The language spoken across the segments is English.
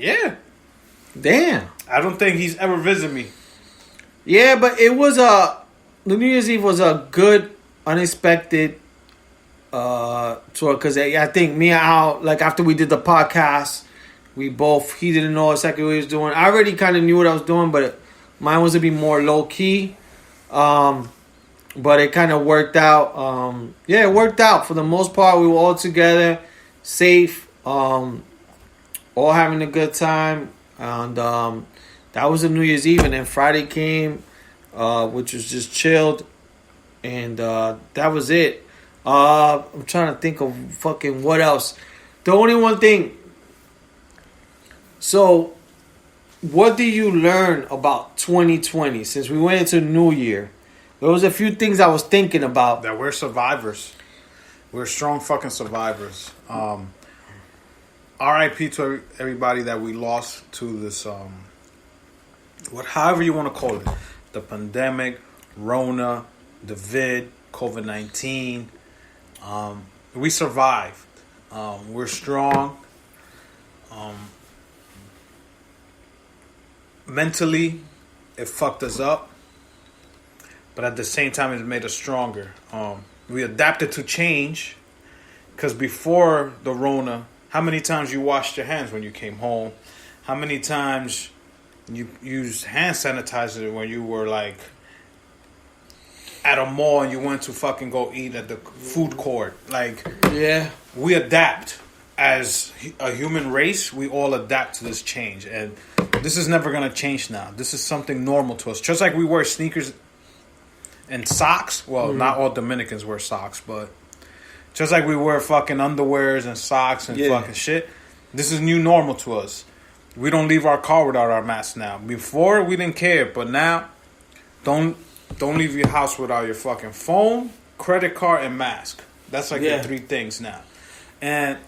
Yeah. Damn. I don't think he's ever visited me. Yeah, but it was the New Year's Eve was a good, unexpected tour because I think me and Al, like after we did the podcast, he didn't know exactly what he was doing. I already kind of knew what I was doing, but mine was to be more low key. But it kind of worked out. It worked out for the most part. We were all together, safe, all having a good time, and that was a New Year's Eve. And then Friday came, which was just chilled, and that was it. I'm trying to think of fucking what else. The only one thing. So, what did you learn about 2020 since we went into New Year? There was a few things I was thinking about. That we're survivors. We're strong fucking survivors. R.I.P. to everybody that we lost to this, however you want to call it. The pandemic, Rona, the vid, COVID-19. We survived. We're strong. Mentally, it fucked us up. But at the same time, it made us stronger. We adapted to change. Because before the Rona, how many times you washed your hands when you came home? How many times you used hand sanitizer when you were like at a mall and you went to fucking go eat at the food court? Like, yeah, we adapt. As a human race, we all adapt to this change. And this is never going to change now. This is something normal to us. Just like we wear sneakers and socks. Well, not all Dominicans wear socks, but just like we wear fucking underwears and socks and fucking shit. This is new normal to us. We don't leave our car without our mask now. Before, we didn't care. But now, don't leave your house without your fucking phone, credit card, and mask. That's like the 3 things now. And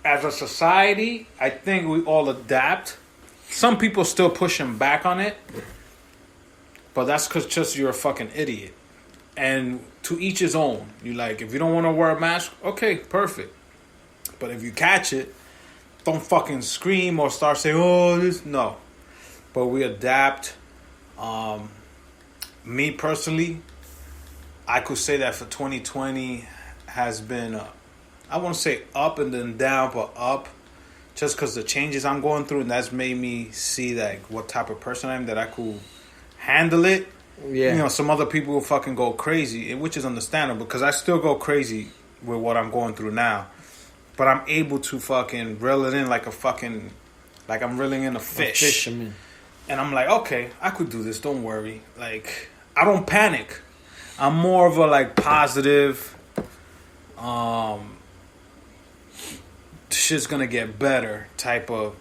as a society, I think we all adapt. Some people still pushing back on it. But that's because just you're a fucking idiot. And to each his own. You like, if you don't want to wear a mask, okay, perfect. But if you catch it, don't fucking scream or start saying, oh, this. No. But we adapt. Me personally, I could say that for 2020 has been, I won't say up and then down, but up. Just because the changes I'm going through, and that's made me see that what type of person I am, that I could handle it. Yeah. You know, some other people will fucking go crazy, which is understandable because I still go crazy with what I'm going through now. But I'm able to fucking reel it in like I'm reeling in a fish. A fisherman. And I'm like, okay, I could do this. Don't worry. Like, I don't panic. I'm more of a like positive, shit's gonna get better type of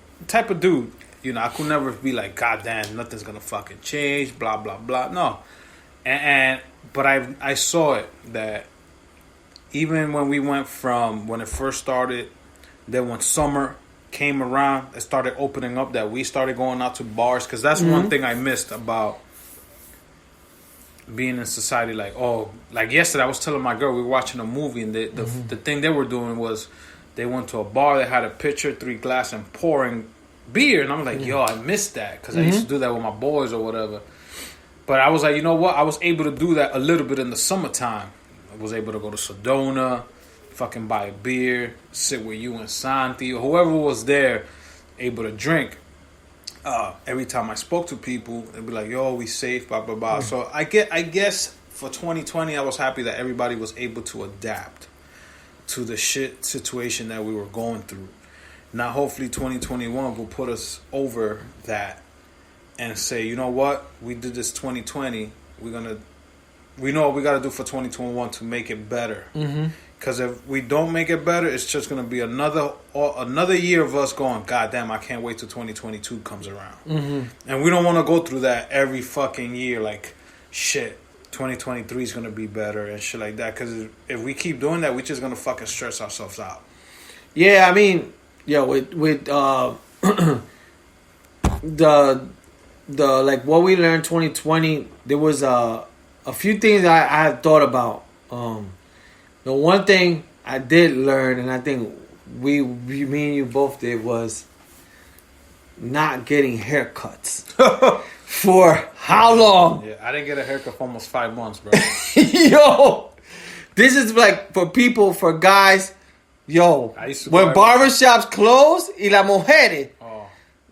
dude. You know, I could never be like, God damn, nothing's gonna fucking change, blah blah blah. No, but I saw it that even when we went from when it first started, then when summer came around, it started opening up. That we started going out to bars because that's one thing I missed about being in society. Like, like yesterday, I was telling my girl we were watching a movie, and the thing they were doing was they went to a bar. They had a pitcher, 3 glasses, and pouring beer, and I'm like, yo, I missed that because I used to do that with my boys or whatever. But I was like, you know what? I was able to do that a little bit in the summertime. I was able to go to Sedona, fucking buy a beer, sit with you and Santi or whoever was there, able to drink. Every time I spoke to people, they'd be like, yo, we safe, blah blah blah. So I guess for 2020, I was happy that everybody was able to adapt to the shit situation that we were going through. Now, hopefully 2021 will put us over that and say, you know what? We did this 2020. We know what we got to do for 2021 to make it better. Because if we don't make it better, it's just going to be another year of us going, God damn, I can't wait till 2022 comes around. And we don't want to go through that every fucking year. Like, shit, 2023 is going to be better and shit like that. Because if we keep doing that, we're just going to fucking stress ourselves out. Yeah, I mean... Yeah, with the like what we learned 2020, there was a few things I had thought about. The one thing I did learn, and I think me and you both did, was not getting haircuts. For how long? Yeah, I didn't get a haircut for almost 5 months, bro. Yo, this is like for people, for guys. Yo, when barbershops close, y las mujeres. Oh.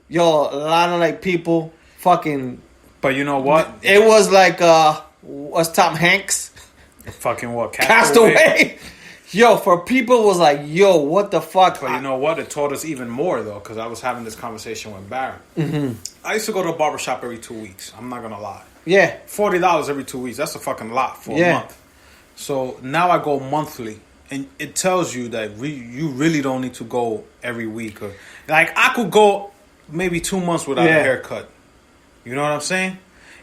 Yo, a lot of like people fucking. But you know what? It was like what's Tom Hanks? Fucking what? Castaway. Yo, for people it was like, yo, what the fuck? But you know what? It taught us even more though, because I was having this conversation with Barry. Mm-hmm. I used to go to a barbershop every 2 weeks. I'm not gonna lie. Yeah, $40 every 2 weeks. That's a fucking lot for a month. So now I go monthly, and it tells you that you really don't need to go every week. Or like I could go maybe 2 months without a haircut. You know what I'm saying?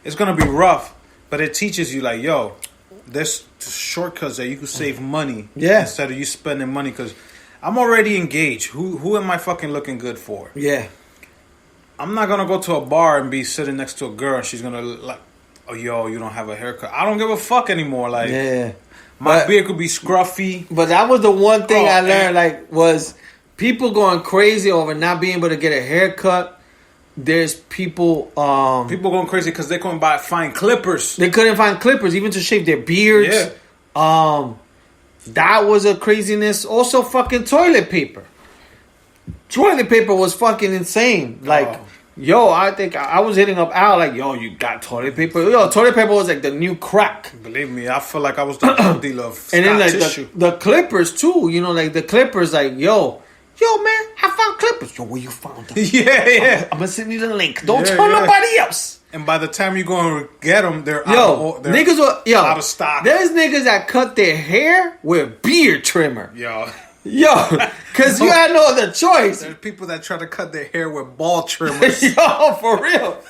It's gonna be rough, but it teaches you like, yo, there's shortcuts that you can save money. Yeah. Instead of you spending money, because I'm already engaged. Who am I fucking looking good for? Yeah. I'm not gonna go to a bar and be sitting next to a girl and she's gonna like, oh, yo, you don't have a haircut. I don't give a fuck anymore. Like, my beard could be scruffy. But that was the one thing I learned, like, was people going crazy over not being able to get a haircut. There's people going crazy because they couldn't find clippers. They couldn't find clippers even to shave their beards. Yeah. That was a craziness. Also, fucking toilet paper. Toilet paper was fucking insane. Like, yo, I think I was hitting up Al like, yo, you got toilet paper? Yo, toilet paper was like the new crack. Believe me, I feel like I was the drug dealer of Scott and then like tissue. The clippers too. You know, like the clippers, like, yo, man, I found clippers. Yo, where you found them? Yeah. I'm gonna send you the link. Don't tell nobody else. And by the time you go and get them, they're niggas were out of stock. There's niggas that cut their hair with beard trimmer. Yo, because you had no other choice. There's people that try to cut their hair with ball trimmers. Yo, for real.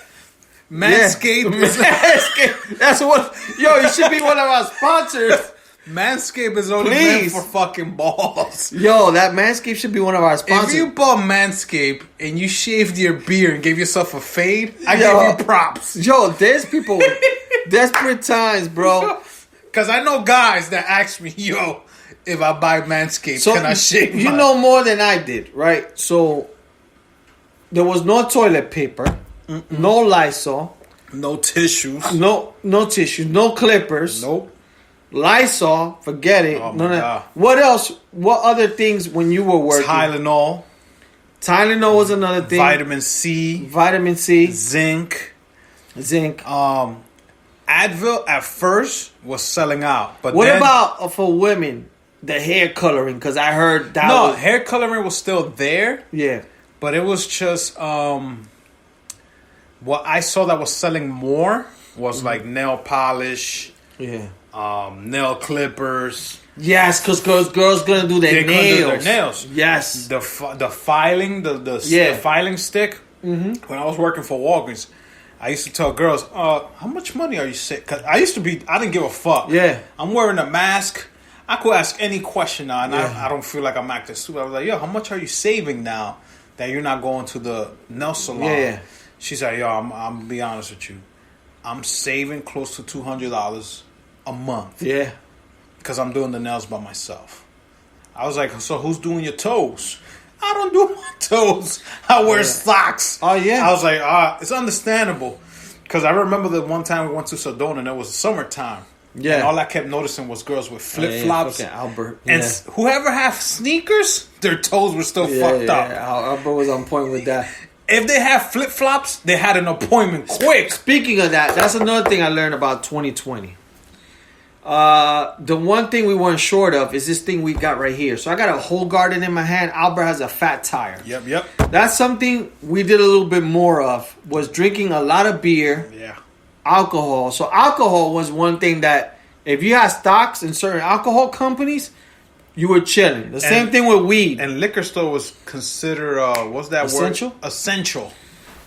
Manscaped. Manscaped. That's what. Yo, you should be one of our sponsors. Manscaped is only meant for fucking balls. Yo, that Manscaped should be one of our sponsors. If you bought Manscaped and you shaved your beard and gave yourself a fade, I give you props. Yo, there's people with desperate times, bro. Because I know guys that ask me, yo, if I buy Manscaped, can I shave You know more than I did, right? So, there was no toilet paper, no Lysol. No tissues. No tissues, no clippers. Nope. Lysol, forget it. Oh my God. What else? What other things when you were working? Tylenol was another thing. Vitamin C. Zinc. Advil at first was selling out, but what about for women? The hair coloring, because I heard that. Hair coloring was still there. Yeah, but it was just what I saw that was selling more was like nail polish. Yeah. Nail clippers. Yes, because girls gonna do their nails. Yes. The filing, the filing stick. Mm-hmm. When I was working for Walgreens, I used to tell girls, how much money are you saving? Because I didn't give a fuck. Yeah. I'm wearing a mask. I could ask any question now, and I don't feel like I'm acting stupid. I was like, yo, how much are you saving now that you're not going to the nail salon? Yeah. She's like, yo, I'm gonna be honest with you. I'm saving close to $200 a month. Yeah. Because I'm doing the nails by myself. I was like, so who's doing your toes? I don't do my toes. I wear socks. Oh, yeah. I was like, it's understandable. Because I remember the one time we went to Sedona and it was summertime. Yeah. And all I kept noticing was girls with flip-flops. Yeah, Albert. And whoever have sneakers, their toes were still fucked up. Albert was on point with that. If they have flip-flops, they had an appointment quick. Speaking of that, that's another thing I learned about 2020. The one thing we weren't short of is this thing we got right here. So I got a whole garden in my hand. Albert has a fat tire. Yep. That's something we did a little bit more of, was drinking a lot of beer. Yeah. Alcohol. So alcohol was one thing that if you had stocks in certain alcohol companies, you were chilling. The same thing with weed. And liquor store was considered, what's that Essential? word? Essential.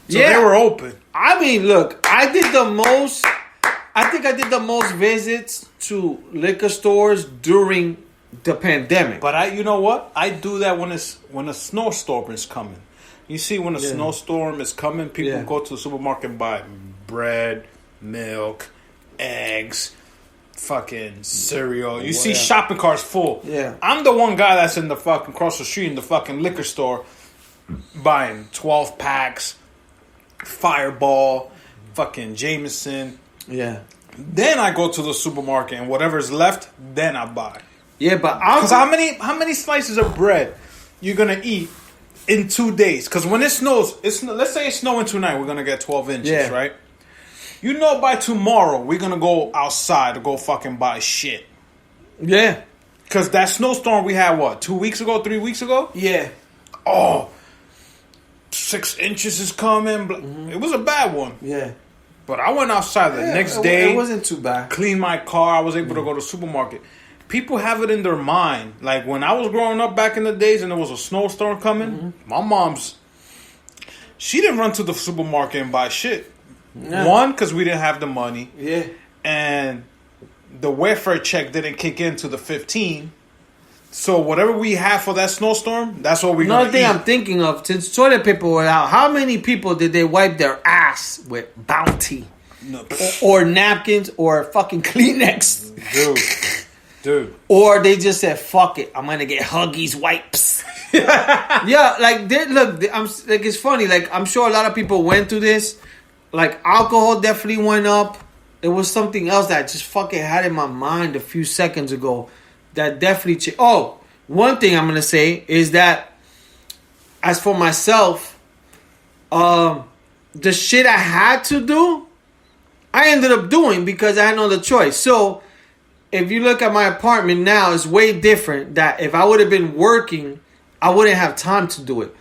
So they were open. I mean, look, I think I did the most visits to liquor stores during the pandemic. But you know what? I do that when a snowstorm is coming. You see, when a snowstorm is coming, people go to the supermarket and buy bread, milk, eggs, fucking cereal. You see shopping carts full. Yeah. I'm the one guy that's in the fucking cross the street in the fucking liquor store buying 12 packs, Fireball, fucking Jameson. Yeah. Then I go to the supermarket and whatever's left, then I buy. Yeah, but because how many slices of bread you're gonna eat in 2 days? Because when it snows, let's say it's snowing tonight, we're gonna get 12 inches, right? You know, by tomorrow we're gonna go outside to go fucking buy shit. Yeah. Because that snowstorm we had, 2 weeks ago, 3 weeks ago? Yeah. Oh, 6 inches is coming. Mm-hmm. It was a bad one. Yeah. But I went outside the next day. It wasn't too bad. Cleaned my car. I was able to go to the supermarket. People have it in their mind. Like when I was growing up back in the days and there was a snowstorm coming, my mom's, she didn't run to the supermarket and buy shit. Yeah. One, because we didn't have the money. Yeah. And the welfare check didn't kick in to the 15. So whatever we have for that snowstorm, that's what we're going to eat. Another thing I'm thinking of, since toilet paper were out, how many people did they wipe their ass with Bounty? No. Or napkins or fucking Kleenex? Dude. Or they just said, fuck it, I'm going to get Huggies wipes. Yeah, like, it's funny. Like, I'm sure a lot of people went through this. Like, alcohol definitely went up. It was something else that I just fucking had in my mind a few seconds ago. That definitely changed. Oh, one thing I'm going to say is that as for myself, the shit I had to do, I ended up doing because I had no other choice. So, if you look at my apartment now, it's way different. That if I would have been working, I wouldn't have time to do it.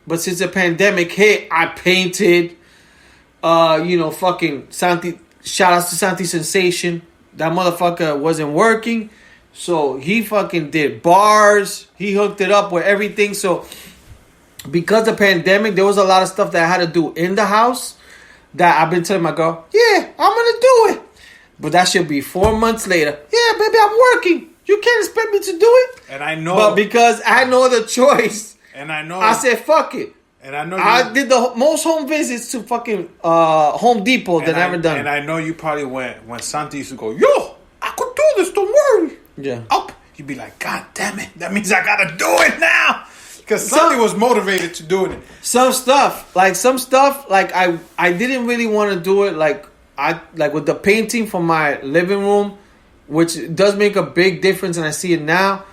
But since the pandemic hit, I painted, fucking Santi. Shout outs to Santi Sensation. That motherfucker wasn't working. So he fucking did bars. He hooked it up with everything. So because of the pandemic, there was a lot of stuff that I had to do in the house that I've been telling my girl, yeah, I'm going to do it. But that should be 4 months later. Yeah, baby, I'm working. You can't expect me to do it. And I know. But because I had no other choice. And I know. I said, fuck it. And I know. I did the most home visits to fucking Home Depot that I've ever done. And I know you probably went when Santi used to go, yo, I could do this, don't worry. Yeah. Up. You'd be like, God damn it. That means I gotta do it now. Because Santi was motivated to do it. Some stuff, like I didn't really want to do it like with the painting for my living room, which does make a big difference, and I see it now.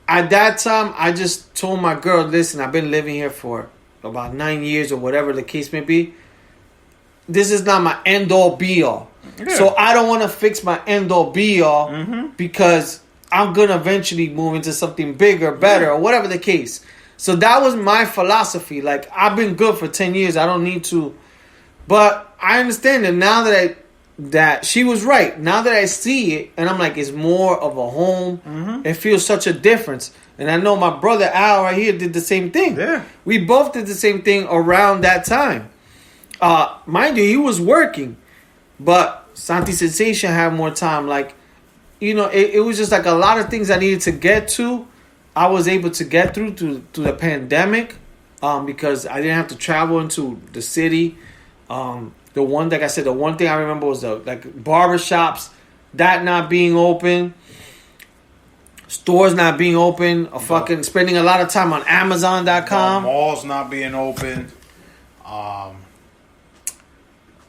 At that time, I just told my girl, listen, I've been living here for about 9 years or whatever the case may be. This is not my end-all, be-all. Yeah. So I don't want to fix my end-all, be-all because I'm going to eventually move into something bigger, better, or whatever the case. So that was my philosophy. Like, I've been good for 10 years. I don't need to. But I understand that now that she was right. Now that I see it, and I'm like, it's more of a home. It feels such a difference. And I know my brother Al right here did the same thing. Yeah. We both did the same thing around that time. Mind you, he was working. But Santi Sensation had more time. Like, it was just like a lot of things I needed to get to. I was able to get through to the pandemic because I didn't have to travel into the city. The one thing I remember was the barbershops, that not being open, stores not being open, fucking spending a lot of time on Amazon.com. Malls not being open.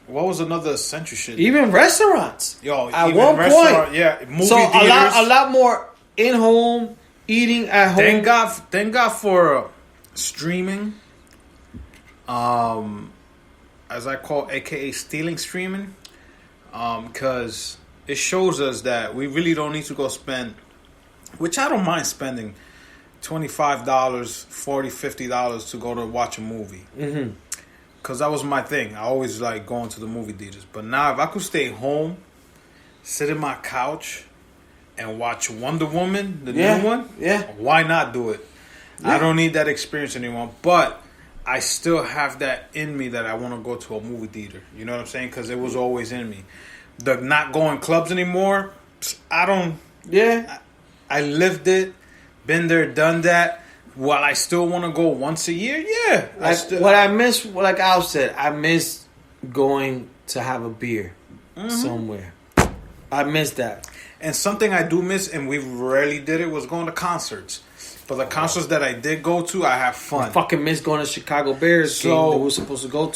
What was another essential shit? Even restaurants. At one point, yeah, movie theaters. a lot more in home eating at home. Thank God for streaming. As I call, AKA stealing streaming, because it shows us that we really don't need to go spend, which I don't mind spending, $25, $40, $50 to go to watch a movie. Because that was my thing. I always like going to the movie theaters. But now if I could stay home, sit in my couch, and watch Wonder Woman, the new one, why not do it? Yeah. I don't need that experience anymore. But I still have that in me that I want to go to a movie theater. You know what I'm saying? Because it was always in me. The not going clubs anymore, I don't... Yeah. I lived it, been there, done that. While I still want to go once a year, yeah. What I miss, like Al said, I miss going to have a beer somewhere. I miss that. And something I do miss, and we rarely did it, was going to concerts. But the concerts that I did go to, I have fun. I fucking miss going to Chicago Bears game that we were supposed to go